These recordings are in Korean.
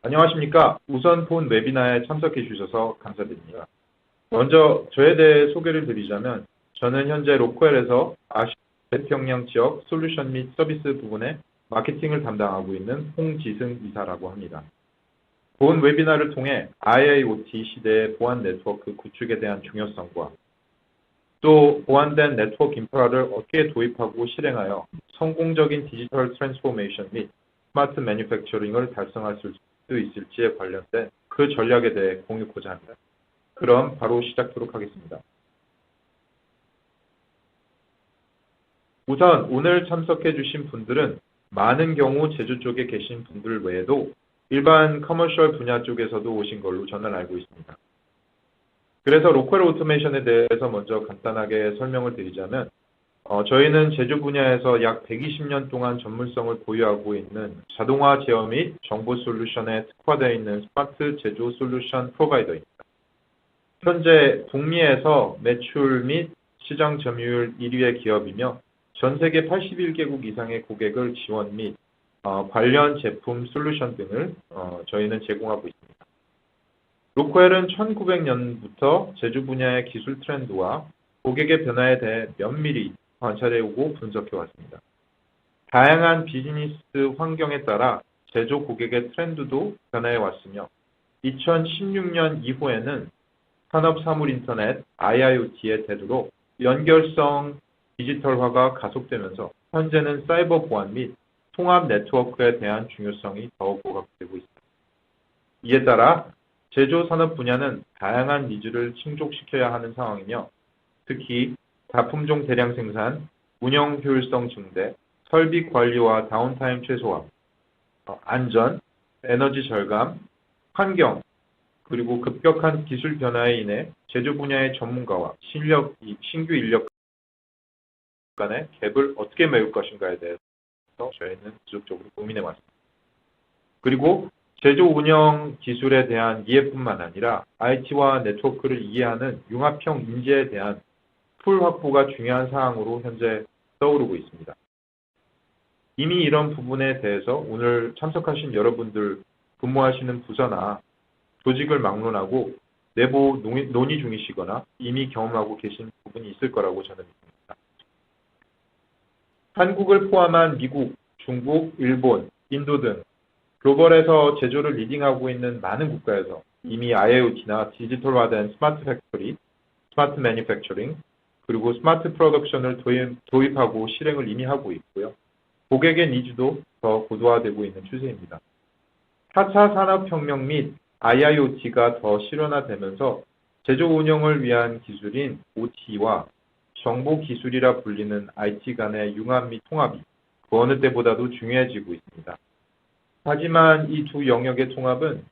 안녕하십니까. 우선 본 웨비나에 참석해 주셔서 감사드립니다. 먼저 저에 대해 소개를 드리자면 저는 현재 로코엘에서 아시아 태평양 지역 솔루션 및 서비스 부분의 마케팅을 담당하고 있는 홍지승 이사라고 합니다. 본 웨비나를 통해 IIoT 시대의 보안 네트워크 구축에 대한 중요성과 또 보완된 네트워크 인프라를 어떻게 도입하고 실행하여 성공적인 디지털 트랜스포메이션 및 스마트 매뉴팩처링을 달성할 수 있을지에 관련된 그 전략에 대해 공유하고자 합니다. 그럼 바로 시작하도록 하겠습니다. 우선 오늘 참석해 주신 분들은 많은 경우 제조 쪽에 계신 분들 외에도 일반 커머셜 분야 쪽에서도 오신 걸로 저는 알고 있습니다. 그래서 로컬 오토메이션에 대해서 먼저 간단하게 설명을 드리자면 저희는 제조 분야에서 약 120년 동안 전문성을 보유하고 있는 자동화 제어 및 정보 솔루션에 특화되어 있는 스마트 제조 솔루션 프로바이더입니다. 현재 북미에서 매출 및 시장 점유율 1위의 기업이며 전 세계 81개국 이상의 고객을 지원 및 관련 제품 솔루션 등을 저희는 제공하고 있습니다. 로코엘은 1900년부터 제조 분야의 기술 트렌드와 고객의 변화에 대해 면밀히 관찰해오고 분석해왔습니다. 다양한 비즈니스 환경에 따라 제조 고객의 트렌드도 변화해왔으며 2016년 이후에는 산업사물인터넷 IIoT의 대두로 연결성 디지털화가 가속되면서 현재는 사이버 보안 및 통합 네트워크에 대한 중요성이 더욱 부각되고 있습니다. 이에 따라 제조 산업 분야는 다양한 니즈를 충족시켜야 하는 상황이며 특히 다품종 대량 생산, 운영 효율성 증대, 설비 관리와 다운타임 최소화, 안전, 에너지 절감, 환경, 그리고 급격한 기술 변화에 인해 제조 분야의 전문가와 신규 인력 간의 갭을 어떻게 메울 것인가에 대해서 저희는 지속적으로 고민해 왔습니다. 그리고 제조 운영 기술에 대한 이해뿐만 아니라 IT와 네트워크를 이해하는 융합형 인재에 대한 풀 확보가 중요한 사항으로 현재 떠오르고 있습니다. 이미 이런 부분에 대해서 오늘 참석하신 여러분들 근무하시는 부서나 조직을 막론하고 내부 논의 중이시거나 이미 경험하고 계신 부분이 있을 거라고 저는 믿습니다. 한국을 포함한 미국, 중국, 일본, 인도 등 글로벌에서 제조를 리딩하고 있는 많은 국가에서 이미 IIoT나 디지털화된 스마트 팩토리, 스마트 매뉴팩처링, 그리고 스마트 프로덕션을 도입하고 실행을 이미 하고 있고요. 고객의 니즈도 더 고도화되고 있는 추세입니다. 4차 산업혁명 및 IIoT가 더 실현화되면서 제조 운영을 위한 기술인 OT와 정보 기술이라 불리는 IT 간의 융합 및 통합이 그 어느 때보다도 중요해지고 있습니다. 하지만 이 두 영역의 통합은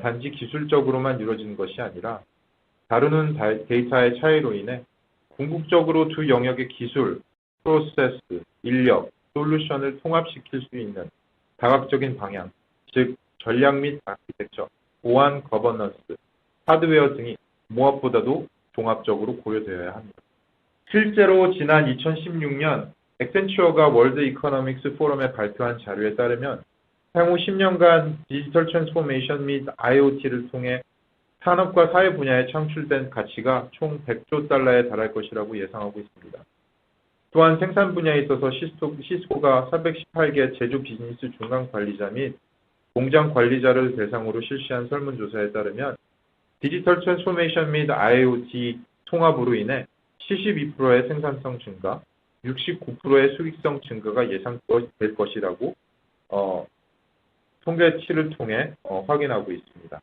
단지 기술적으로만 이루어지는 것이 아니라 다루는 데이터의 차이로 인해 궁극적으로 두 영역의 기술, 프로세스, 인력, 솔루션을 통합시킬 수 있는 다각적인 방향, 즉 전략 및 아키텍처, 보안 거버넌스, 하드웨어 등이 무엇보다도 종합적으로 고려되어야 합니다. 실제로 지난 2016년 액센추어가 월드 이코노믹스 포럼에 발표한 자료에 따르면 향후 10년간 디지털 트랜스포메이션 및 IoT를 통해 산업과 사회 분야에 창출된 가치가 총 100조 달러에 달할 것이라고 예상하고 있습니다. 또한 생산 분야에 있어서 시스코가 418개 제조 비즈니스 중간 관리자 및 공장 관리자를 대상으로 실시한 설문조사에 따르면 디지털 트랜스포메이션 및 IoT 통합으로 인해 72%의 생산성 증가, 69%의 수익성 증가가 예상될 것이라고 통계치를 통해 확인하고 있습니다.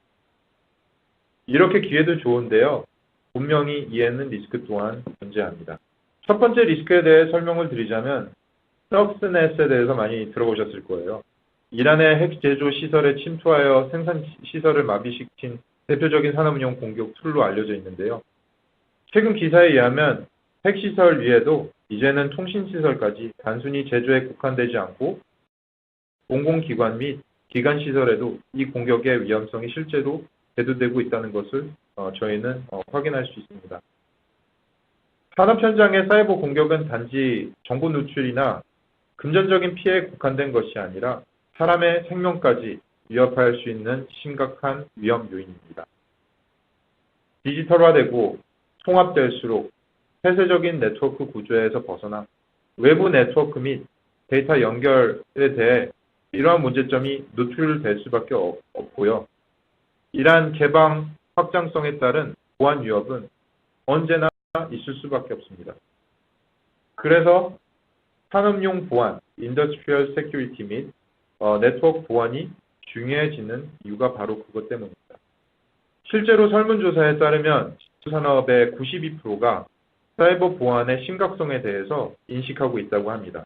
이렇게 기회도 좋은데요. 분명히 이에는 리스크 또한 존재합니다. 첫 번째 리스크에 대해 설명을 드리자면 스톡스넷에 대해서 많이 들어보셨을 거예요. 이란의 핵 제조 시설에 침투하여 생산 시설을 마비시킨 대표적인 산업운용 공격 툴로 알려져 있는데요. 최근 기사에 의하면 핵시설 위에도 이제는 통신시설까지 단순히 제조에 국한되지 않고 공공기관 및 기관시설에도 이 공격의 위험성이 실제로 대두되고 있다는 것을 저희는 확인할 수 있습니다. 산업 현장의 사이버 공격은 단지 정보 누출이나 금전적인 피해에 국한된 것이 아니라 사람의 생명까지 위협할 수 있는 심각한 위험 요인입니다. 디지털화되고 통합될수록 폐쇄적인 네트워크 구조에서 벗어나 외부 네트워크 및 데이터 연결에 대해 이러한 문제점이 노출될 수밖에 없고요. 이러한 개방 확장성에 따른 보안 위협은 언제나 있을 수밖에 없습니다. 그래서 산업용 보안, 인더스트리얼 세큐리티 및 네트워크 보안이 중요해지는 이유가 바로 그것 때문입니다. 실제로 설문조사에 따르면 산업의 92%가 사이버 보안의 심각성에 대해서 인식하고 있다고 합니다.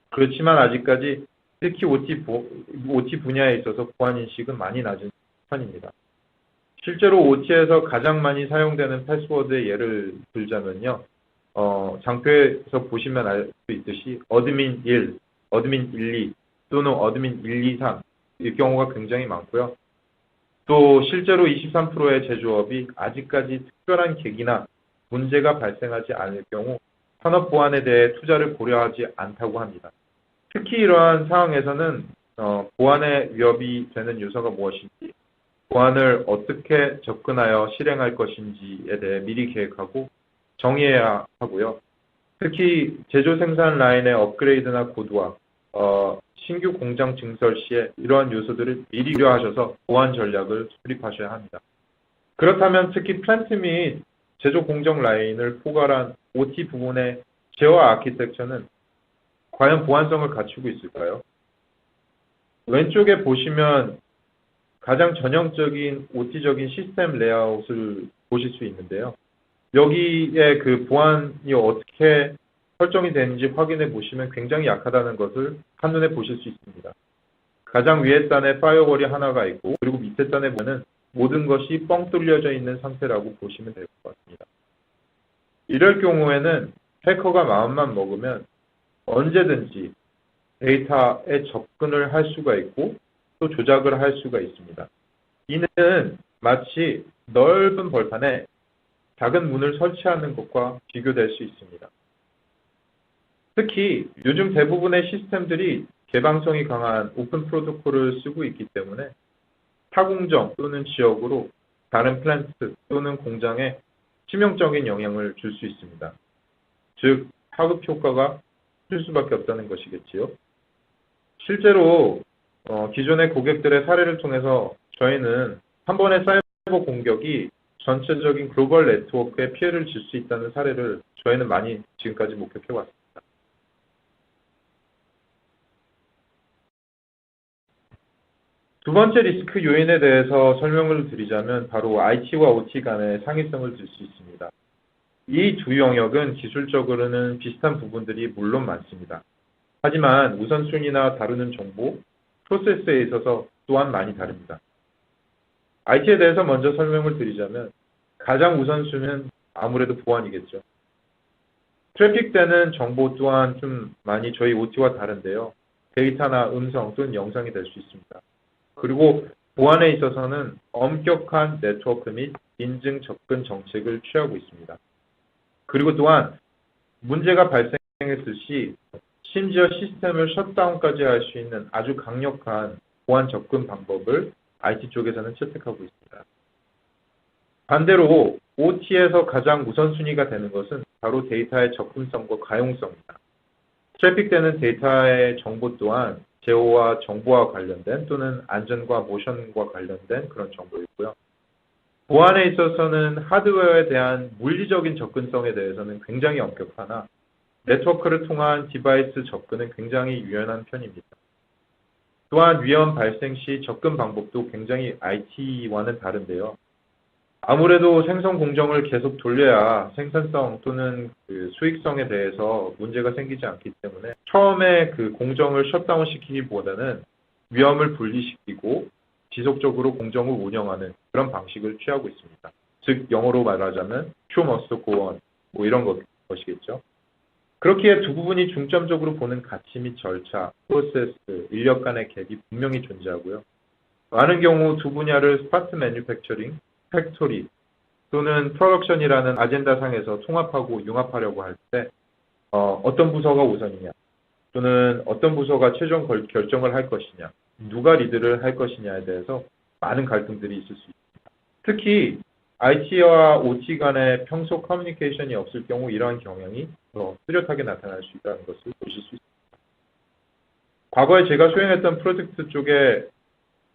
그렇지만 아직까지 특히 OT 분야에 있어서 보안 인식은 많이 낮은 편입니다. 실제로 OT에서 가장 많이 사용되는 패스워드의 예를 들자면요. 장표에서 보시면 알 수 있듯이 어드민 1, 어드민 12 또는 어드민 123 이 경우가 굉장히 많고요. 또 실제로 23%의 제조업이 아직까지 특별한 계기나 문제가 발생하지 않을 경우 산업 보안에 대해 투자를 고려하지 않다고 합니다. 특히 이러한 상황에서는 보안의 위협이 되는 요소가 무엇인지, 보안을 어떻게 접근하여 실행할 것인지에 대해 미리 계획하고 정의해야 하고요. 특히 제조 생산 라인의 업그레이드나 고도화, 신규 공장 증설 시에 이러한 요소들을 미리 고려하셔서 보안 전략을 수립하셔야 합니다. 그렇다면 특히 플랜트 및 제조 공정 라인을 포괄한 OT 부분의 제어 아키텍처는 과연 보안성을 갖추고 있을까요? 왼쪽에 보시면 가장 전형적인 OT적인 시스템 레이아웃을 보실 수 있는데요. 여기에 그 보안이 어떻게 설정이 되는지 확인해 보시면 굉장히 약하다는 것을 한눈에 보실 수 있습니다. 가장 위에 단에 파이어월이 하나가 있고 그리고 밑에 단에 보면 모든 것이 뻥 뚫려져 있는 상태라고 보시면 될 것 같습니다. 이럴 경우에는 해커가 마음만 먹으면 언제든지 데이터에 접근을 할 수가 있고 또 조작을 할 수가 있습니다. 이는 마치 넓은 벌판에 작은 문을 설치하는 것과 비교될 수 있습니다. 특히 요즘 대부분의 시스템들이 개방성이 강한 오픈 프로토콜을 쓰고 있기 때문에 타공정 또는 지역으로 다른 플랜트 또는 공장에 치명적인 영향을 줄 수 있습니다. 즉, 파급 효과가 클 수밖에 없다는 것이겠지요. 실제로 기존의 고객들의 사례를 통해서 저희는 한 번의 사이버 공격이 전체적인 글로벌 네트워크에 피해를 줄 수 있다는 사례를 저희는 많이 지금까지 목격해 왔습니다. 두 번째 리스크 요인에 대해서 설명을 드리자면 바로 IT와 OT 간의 상위성을 들 수 있습니다. 이 두 영역은 기술적으로는 비슷한 부분들이 물론 많습니다. 하지만 우선순위나 다루는 정보, 프로세스에 있어서 또한 많이 다릅니다. IT에 대해서 먼저 설명을 드리자면 가장 우선순위는 아무래도 보안이겠죠. 트래픽되는 정보 또한 좀 많이 저희 OT와 다른데요. 데이터나 음성 또는 영상이 될 수 있습니다. 그리고 보안에 있어서는 엄격한 네트워크 및 인증 접근 정책을 취하고 있습니다. 그리고 또한 문제가 발생했을 시 심지어 시스템을 셧다운까지 할 수 있는 아주 강력한 보안 접근 방법을 IT 쪽에서는 채택하고 있습니다. 반대로 OT에서 가장 우선순위가 되는 것은 바로 데이터의 접근성과 가용성입니다. 트래픽되는 데이터의 정보 또한 제어와 정보와 관련된 또는 안전과 모션과 관련된 그런 정보이고요. 보안에 있어서는 하드웨어에 대한 물리적인 접근성에 대해서는 굉장히 엄격하나 네트워크를 통한 디바이스 접근은 굉장히 유연한 편입니다. 또한 위험 발생 시 접근 방법도 굉장히 IT와는 다른데요. 아무래도 생성 공정을 계속 돌려야 생산성 또는 그 수익성에 대해서 문제가 생기지 않기 때문에 처음에 그 공정을 셧다운 시키기보다는 위험을 분리시키고 지속적으로 공정을 운영하는 그런 방식을 취하고 있습니다. 즉 영어로 말하자면 show must go on 뭐 이런 것이겠죠. 그렇기에 두 부분이 중점적으로 보는 가치 및 절차, 프로세스, 인력 간의 갭이 분명히 존재하고요. 많은 경우 두 분야를 스마트 매뉴팩처링, 팩토리 또는 프로덕션이라는 아젠다상에서 통합하고 융합하려고 할 때 어떤 부서가 우선이냐 또는 어떤 부서가 최종 결정을 할 것이냐 누가 리드를 할 것이냐에 대해서 많은 갈등들이 있을 수 있습니다. 특히 IT와 OT 간의 평소 커뮤니케이션이 없을 경우 이러한 경향이 더 뚜렷하게 나타날 수 있다는 것을 보실 수 있습니다. 과거에 제가 수행했던 프로젝트 쪽에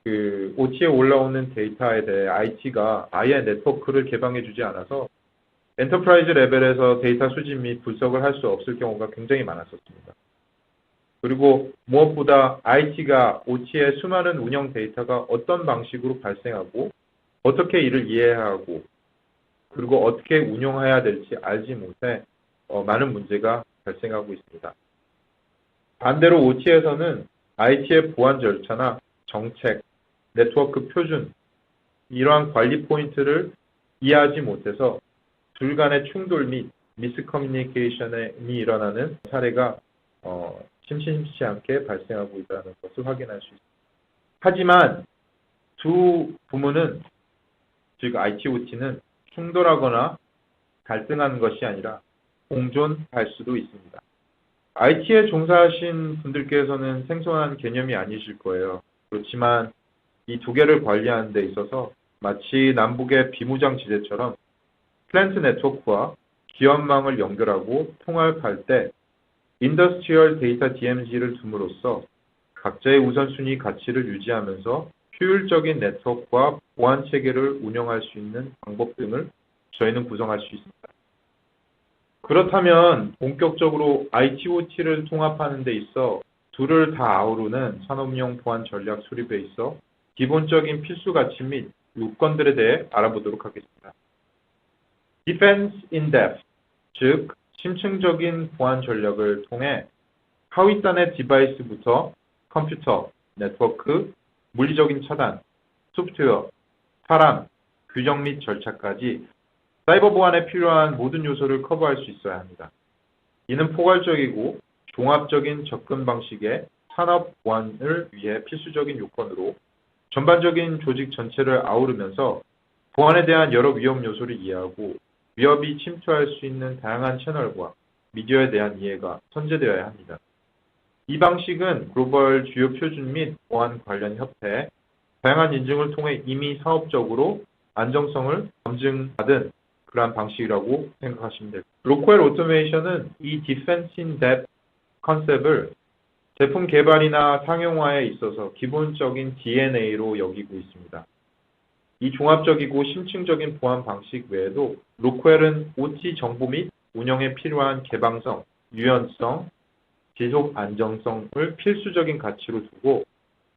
그 OT에 올라오는 데이터에 대해 IT가 아예 네트워크를 개방해 주지 않아서 엔터프라이즈 레벨에서 데이터 수집 및 분석을 할 수 없을 경우가 굉장히 많았었습니다. 그리고 무엇보다 IT가 OT의 수많은 운영 데이터가 어떤 방식으로 발생하고 어떻게 이를 이해해야 하고 그리고 어떻게 운용해야 될지 알지 못해 많은 문제가 발생하고 있습니다. 반대로 OT에서는 IT의 보안 절차나 정책, 네트워크 표준, 이러한 관리 포인트를 이해하지 못해서 둘 간의 충돌 및 미스커뮤니케이션이 일어나는 사례가 심심치 않게 발생하고 있다는 것을 확인할 수 있습니다. 하지만 두 부문은, 즉 IT, OT는 충돌하거나 갈등하는 것이 아니라 공존할 수도 있습니다. IT에 종사하신 분들께서는 생소한 개념이 아니실 거예요. 그렇지만 이 두 개를 관리하는 데 있어서 마치 남북의 비무장 지대처럼 플랜트 네트워크와 기업망을 연결하고 통합할 때 인더스트리얼 데이터 DMZ를 둠으로써 각자의 우선순위 가치를 유지하면서 효율적인 네트워크와 보안 체계를 운영할 수 있는 방법 등을 저희는 구성할 수 있습니다. 그렇다면 본격적으로 IT, OT를 통합하는 데 있어 둘을 다 아우르는 산업용 보안 전략 수립에 있어 기본적인 필수 가치 및 요건들에 대해 알아보도록 하겠습니다. Defense in depth, 즉 심층적인 보안 전략을 통해 하위단의 디바이스부터 컴퓨터, 네트워크, 물리적인 차단, 소프트웨어, 사람, 규정 및 절차까지 사이버 보안에 필요한 모든 요소를 커버할 수 있어야 합니다. 이는 포괄적이고 종합적인 접근 방식의 산업 보안을 위해 필수적인 요건으로 전반적인 조직 전체를 아우르면서 보안에 대한 여러 위험 요소를 이해하고 위협이 침투할 수 있는 다양한 채널과 미디어에 대한 이해가 선제되어야 합니다. 이 방식은 글로벌 주요 표준 및 보안 관련 협회, 다양한 인증을 통해 이미 사업적으로 안정성을 검증받은 그러한 방식이라고 생각하시면 됩니다. 로컬 오토메이션은 이 Defense in Depth 컨셉을 제품 개발이나 상용화에 있어서 기본적인 DNA로 여기고 있습니다. 이 종합적이고 심층적인 보안 방식 외에도 로컬은 OT 정보 및 운영에 필요한 개방성, 유연성, 지속 안정성을 필수적인 가치로 두고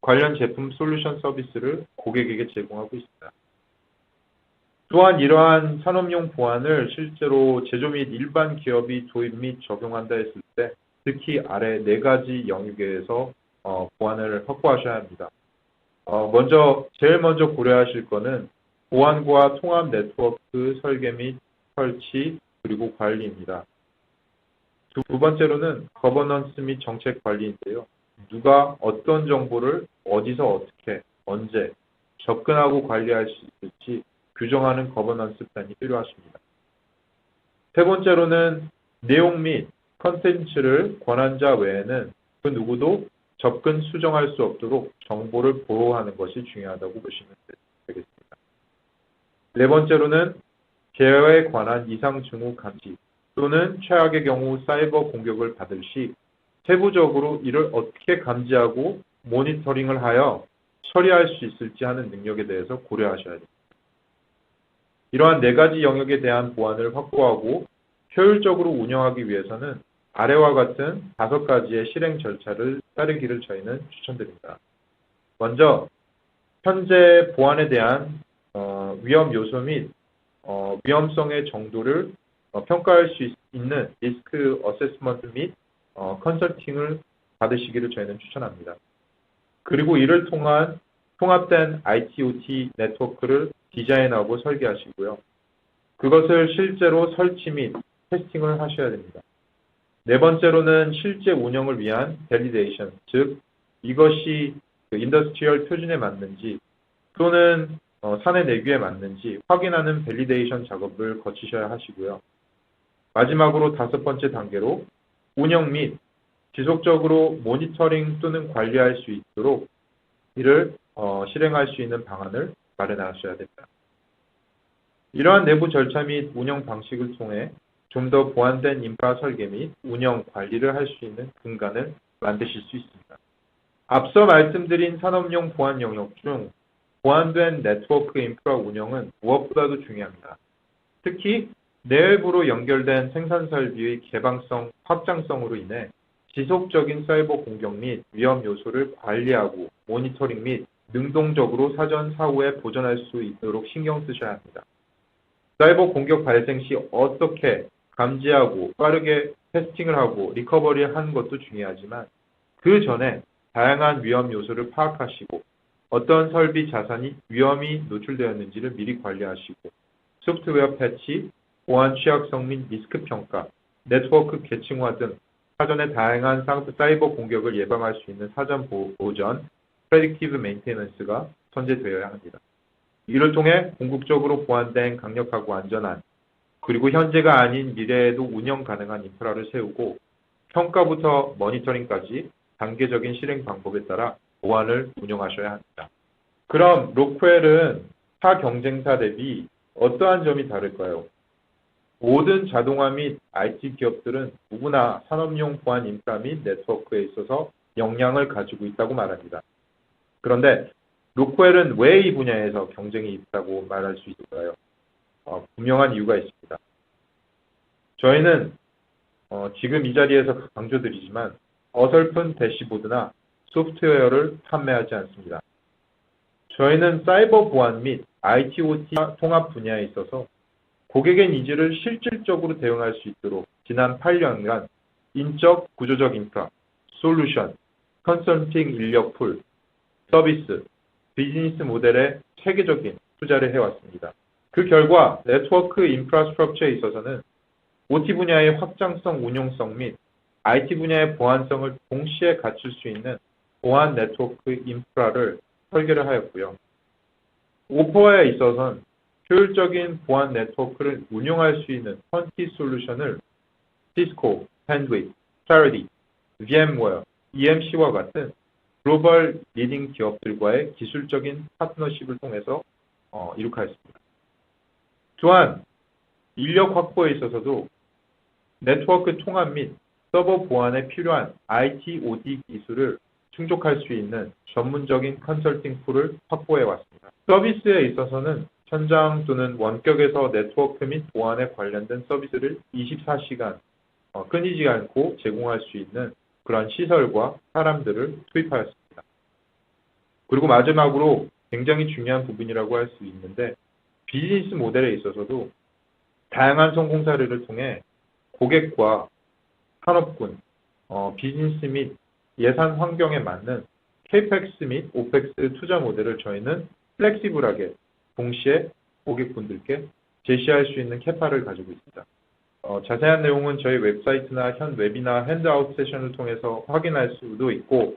관련 제품 솔루션 서비스를 고객에게 제공하고 있습니다. 또한 이러한 산업용 보안을 실제로 제조 및 일반 기업이 도입 및 적용한다 했을 때 특히 아래 4가지 영역에서 보안을 확보하셔야 합니다. 제일 먼저 고려하실 것은 보안과 통합 네트워크 설계 및 설치 그리고 관리입니다. 두 번째로는 거버넌스 및 정책 관리인데요. 누가 어떤 정보를 어디서 어떻게 언제 접근하고 관리할 수 있을지 규정하는 거버넌스 플랜이 필요하십니다. 세 번째로는 내용 및 컨텐츠를 권한자 외에는 그 누구도 접근 수정할 수 없도록 정보를 보호하는 것이 중요하다고 보시면 되겠습니다. 네 번째로는 개혁에 관한 이상 징후 감지 또는 최악의 경우 사이버 공격을 받을 시 세부적으로 이를 어떻게 감지하고 모니터링을 하여 처리할 수 있을지 하는 능력에 대해서 고려하셔야 됩니다. 이러한 4가지 영역에 대한 보안을 확보하고 효율적으로 운영하기 위해서는 아래와 같은 5가지의 실행 절차를 따르기를 저희는 추천드립니다. 먼저 현재 보안에 대한 위험 요소 및 위험성의 정도를 평가할 수 있는 리스크 어세스먼트 및 컨설팅을 받으시기를 저희는 추천합니다. 그리고 이를 통한 통합된 IT, OT 네트워크를 디자인하고 설계하시고요. 그것을 실제로 설치 및 테스팅을 하셔야 됩니다. 네 번째로는 실제 운영을 위한 밸리데이션, 즉 이것이 인더스트리얼 표준에 맞는지 또는 사내 내규에 맞는지 확인하는 밸리데이션 작업을 거치셔야 하시고요. 마지막으로 5번째 단계로 운영 및 지속적으로 모니터링 또는 관리할 수 있도록 이를 실행할 수 있는 방안을 마련하셔야 됩니다. 이러한 내부 절차 및 운영 방식을 통해 좀 더 보완된 인프라 설계 및 운영 관리를 할 수 있는 근간을 만드실 수 있습니다. 앞서 말씀드린 산업용 보안 영역 중 보완된 네트워크 인프라 운영은 무엇보다도 중요합니다. 특히 내외부로 연결된 생산 설비의 개방성, 확장성으로 인해 지속적인 사이버 공격 및 위험 요소를 관리하고 모니터링 및 능동적으로 사전 사후에 보전할 수 있도록 신경 쓰셔야 합니다. 사이버 공격 발생 시 어떻게 감지하고 빠르게 테스팅을 하고 리커버리하는 것도 중요하지만 그 전에 다양한 위험 요소를 파악하시고 어떤 설비 자산이 위험이 노출되었는지를 미리 관리하시고 소프트웨어 패치, 보안 취약성 및 리스크 평가, 네트워크 계층화 등 사전에 다양한 사이버 공격을 예방할 수 있는 사전 보전, 프레딕티브 메인테넌스가 선제되어야 합니다. 이를 통해 궁극적으로 보완된 강력하고 안전한 그리고 현재가 아닌 미래에도 운영 가능한 인프라를 세우고 평가부터 모니터링까지 단계적인 실행 방법에 따라 보안을 운영하셔야 합니다. 그럼 로크웰은 타 경쟁사 대비 어떠한 점이 다를까요? 모든 자동화 및 IT 기업들은 누구나 산업용 보안 인프라 및 네트워크에 있어서 역량을 가지고 있다고 말합니다. 그런데 로크웰은 왜 이 분야에서 경쟁이 있다고 말할 수 있을까요? 분명한 이유가 있습니다. 저희는 지금 이 자리에서 강조드리지만 어설픈 대시보드나 소프트웨어를 판매하지 않습니다. 저희는 사이버 보안 및 IT, OT 통합 분야에 있어서 고객의 니즈를 실질적으로 대응할 수 있도록 지난 8년간 인적, 구조적 인프라, 솔루션, 컨설팅 인력 풀, 서비스, 비즈니스 모델에 체계적인 투자를 해왔습니다. 그 결과 네트워크 인프라스트럭처에 있어서는 OT 분야의 확장성, 운용성 및 IT 분야의 보안성을 동시에 갖출 수 있는 보안 네트워크 인프라를 설계를 하였고요. 오퍼에 있어서는 효율적인 보안 네트워크를 운용할 수 있는 턴키 솔루션을 시스코, 펜드윗, 클래리티, VM웨어, EMC와 같은 글로벌 리딩 기업들과의 기술적인 파트너십을 통해서 이룩하였습니다. 또한 인력 확보에 있어서도 네트워크 통합 및 서버 보안에 필요한 IT, OT 기술을 충족할 수 있는 전문적인 컨설팅 풀을 확보해 왔습니다. 서비스에 있어서는 현장 또는 원격에서 네트워크 및 보안에 관련된 서비스를 24시간 끊이지 않고 제공할 수 있는 그런 시설과 사람들을 투입하였습니다. 그리고 마지막으로 굉장히 중요한 부분이라고 할 수 있는데 비즈니스 모델에 있어서도 다양한 성공 사례를 통해 고객과 산업군, 비즈니스 및 예산 환경에 맞는 CAPEX 및 OPEX 투자 모델을 저희는 플렉시블하게 동시에 고객분들께 제시할 수 있는 캐파를 가지고 있습니다. 자세한 내용은 저희 웹사이트나 현 웨비나 핸드아웃 세션을 통해서 확인할 수도 있고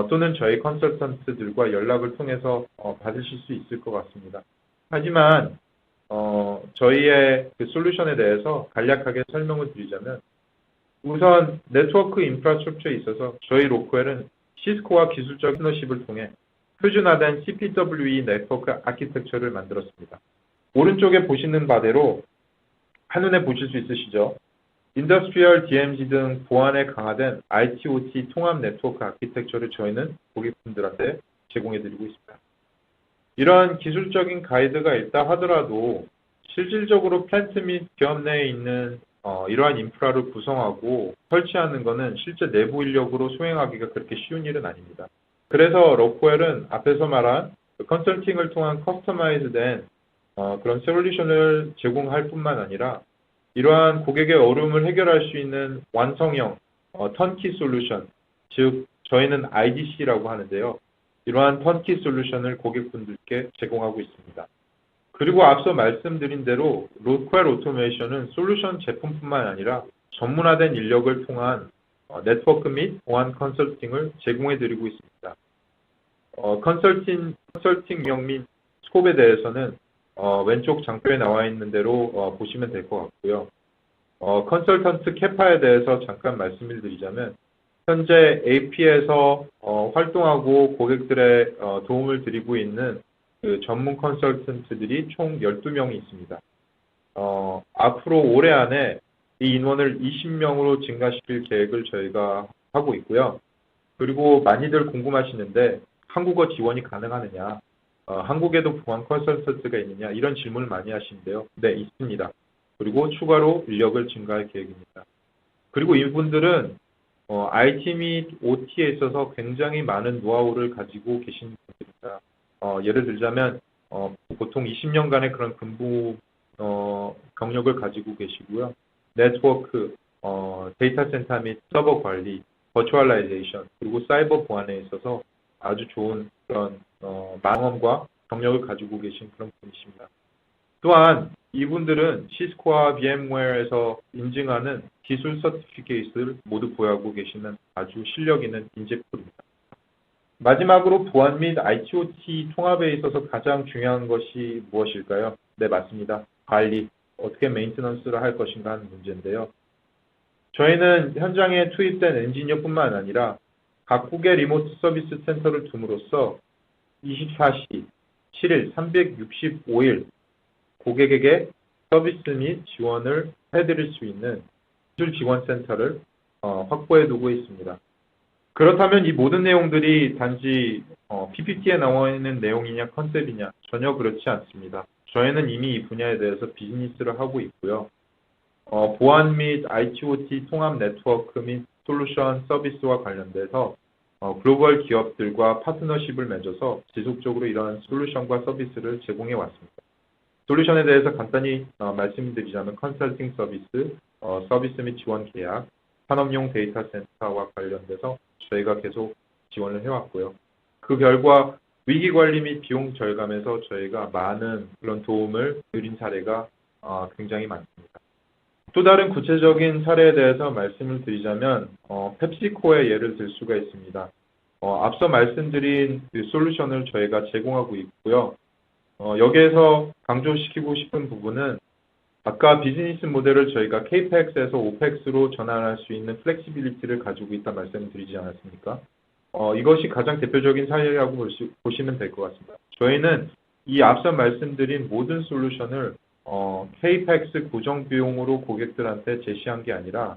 또는 저희 컨설턴트들과 연락을 통해서 받으실 수 있을 것 같습니다. 하지만 저희의 그 솔루션에 대해서 간략하게 설명을 드리자면 우선 네트워크 인프라스트럭처에 있어서 저희 로크웰은 시스코와 기술적 파트너십을 통해 표준화된 CPWE 네트워크 아키텍처를 만들었습니다. 오른쪽에 보시는 바대로 한눈에 보실 수 있으시죠? 인더스트리얼 DMZ 등 보안에 강화된 IT, OT 통합 네트워크 아키텍처를 저희는 고객분들한테 제공해드리고 있습니다. 이러한 기술적인 가이드가 있다 하더라도 실질적으로 플랜트 및 기업 내에 있는 이러한 인프라를 구성하고 설치하는 것은 실제 내부 인력으로 수행하기가 그렇게 쉬운 일은 아닙니다. 그래서 로크웰은 앞에서 말한 컨설팅을 통한 커스터마이즈된 그런 솔루션을 제공할 뿐만 아니라 이러한 고객의 어려움을 해결할 수 있는 완성형 턴키 솔루션, 즉 저희는 IDC라고 하는데요. 이러한 턴키 솔루션을 고객분들께 제공하고 있습니다. 그리고 앞서 말씀드린 대로 로크웰 오토메이션은 솔루션 제품뿐만 아니라 전문화된 인력을 통한 네트워크 및 보안 컨설팅을 제공해드리고 있습니다. 컨설팅명 및 스콥에 대해서는 왼쪽 장표에 나와 있는 대로 보시면 될 것 같고요. 컨설턴트 캐파에 대해서 잠깐 말씀을 드리자면 현재 AP에서 활동하고 고객들의 도움을 드리고 있는 그 전문 컨설턴트들이 총 12명이 있습니다. 앞으로 올해 안에 이 인원을 20명으로 증가시킬 계획을 저희가 하고 있고요. 그리고 많이들 궁금하시는데 한국어 지원이 가능하느냐, 한국에도 보안 컨설턴트가 있느냐 이런 질문을 많이 하시는데요. 네, 있습니다. 그리고 추가로 인력을 증가할 계획입니다. 그리고 이분들은 IT 및 OT에 있어서 굉장히 많은 노하우를 가지고 계신 분들입니다. 예를 들자면 보통 20년간의 그런 근무 경력을 가지고 계시고요. 네트워크, 데이터 센터 및 서버 관리, 버추얼라이제이션, 그리고 사이버 보안에 있어서 아주 좋은 그런 경험과 경력을 가지고 계신 그런 분이십니다. 또한 이분들은 시스코와 VMware에서 인증하는 기술 서티피케이트를 모두 보유하고 계시는 아주 실력 있는 인재풀입니다. 마지막으로 보안 및 IoT 통합에 있어서 가장 중요한 것이 무엇일까요? 네, 맞습니다. 관리, 어떻게 메인테넌스를 할 것인가 하는 문제인데요. 저희는 현장에 투입된 엔지니어뿐만 아니라 각국의 리모트 서비스 센터를 둠으로써 24시, 7일, 365일 고객에게 서비스 및 지원을 해드릴 수 있는 기술 지원 센터를 확보해 두고 있습니다. 그렇다면 이 모든 내용들이 단지 PPT에 나와 있는 내용이냐 컨셉이냐 전혀 그렇지 않습니다. 저희는 이미 이 분야에 대해서 비즈니스를 하고 있고요. 보안 및 IoT 통합 네트워크 및 솔루션 서비스와 관련돼서 글로벌 기업들과 파트너십을 맺어서 지속적으로 이러한 솔루션과 서비스를 제공해 왔습니다. 솔루션에 대해서 간단히 말씀드리자면 컨설팅 서비스, 서비스 및 지원 계약, 산업용 데이터 센터와 관련돼서 저희가 계속 지원을 해왔고요. 그 결과 위기 관리 및 비용 절감에서 저희가 많은 그런 도움을 드린 사례가 굉장히 많습니다. 또 다른 구체적인 사례에 대해서 말씀을 드리자면 펩시코의 예를 들 수가 있습니다. 앞서 말씀드린 그 솔루션을 저희가 제공하고 있고요. 여기에서 강조시키고 싶은 부분은 아까 비즈니스 모델을 저희가 CAPEX에서 OPEX로 전환할 수 있는 플렉시빌리티를 가지고 있다 말씀드리지 않았습니까? 이것이 가장 대표적인 사례라고 보시면 될 것 같습니다. 저희는 이 앞서 말씀드린 모든 솔루션을 CAPEX 고정 비용으로 고객들한테 제시한 게 아니라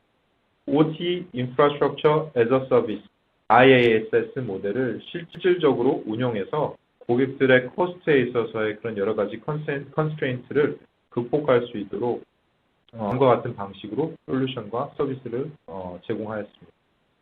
OT Infrastructure as a Service IaaS 모델을 실질적으로 운용해서 고객들의 코스트에 있어서의 그런 여러 가지 컨스트레인트를 극복할 수 있도록 다음과 같은 방식으로 솔루션과 서비스를 제공하였습니다.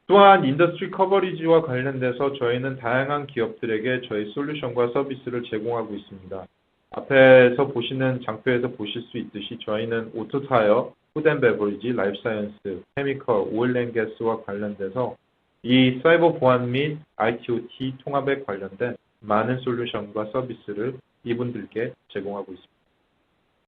또한 인더스트리 커버리지와 관련돼서 저희는 다양한 기업들에게 저희 솔루션과 서비스를 제공하고 있습니다. 앞에서 보시는 장표에서 보실 수 있듯이 저희는 오토타이어, 푸드앤베버리지, 라이프사이언스, 케미컬, 오일앤가스와 관련돼서 이 사이버 보안 및 IoT 통합에 관련된 많은 솔루션과 서비스를 이분들께 제공하고 있습니다.